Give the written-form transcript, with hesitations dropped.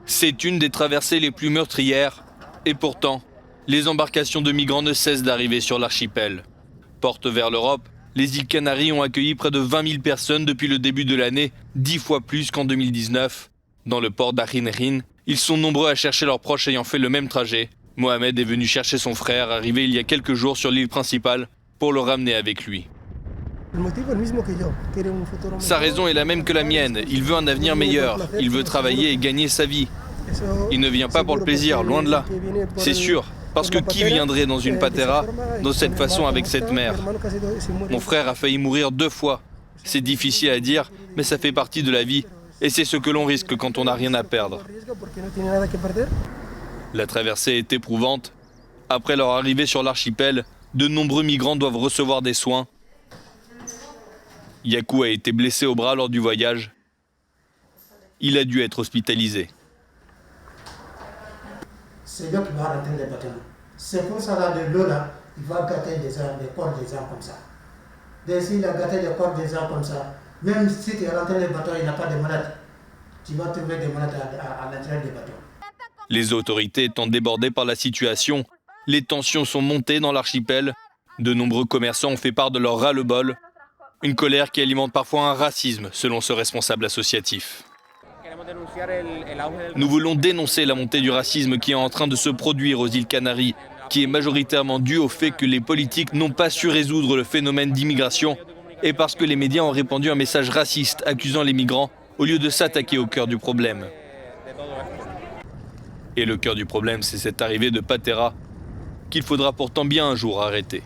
C'est une des traversées les plus meurtrières. Et pourtant, les embarcations de migrants ne cessent d'arriver sur l'archipel. Porte vers l'Europe, les îles Canaries ont accueilli près de 20 000 personnes depuis le début de l'année, 10 fois plus qu'en 2019. Dans le port d'Ajinrin, ils sont nombreux à chercher leurs proches ayant fait le même trajet. Mohamed est venu chercher son frère, arrivé il y a quelques jours sur l'île principale, pour le ramener avec lui. Sa raison est la même que la mienne. Il veut un avenir meilleur. Il veut travailler et gagner sa vie. Il ne vient pas pour le plaisir, loin de là. C'est sûr, parce que qui viendrait dans une patera de cette façon avec cette mer? Mon frère a failli mourir 2 fois. C'est difficile à dire, mais ça fait partie de la vie. Et c'est ce que l'on risque quand on n'a rien à perdre. La traversée est éprouvante. Après leur arrivée sur l'archipel, de nombreux migrants doivent recevoir des soins. Yakou a été blessé au bras lors du voyage. Il a dû être hospitalisé. C'est lui qui va rentrer les bâtiments. C'est pour ça là, de l'eau là, il va gâter les corps des gens comme ça. Dès s'il a gâté les corps des gens comme ça, même si tu es rentré dans le bateau, il n'y a pas de malades. Tu vas trouver des malades à l'intérieur du bateau. Les autorités étant débordées par la situation, les tensions sont montées dans l'archipel. De nombreux commerçants ont fait part de leur ras-le-bol. Une colère qui alimente parfois un racisme, selon ce responsable associatif. Nous voulons dénoncer la montée du racisme qui est en train de se produire aux îles Canaries, qui est majoritairement due au fait que les politiques n'ont pas su résoudre le phénomène d'immigration et parce que les médias ont répandu un message raciste accusant les migrants au lieu de s'attaquer au cœur du problème. Et le cœur du problème, c'est cette arrivée de Patera qu'il faudra pourtant bien un jour arrêter.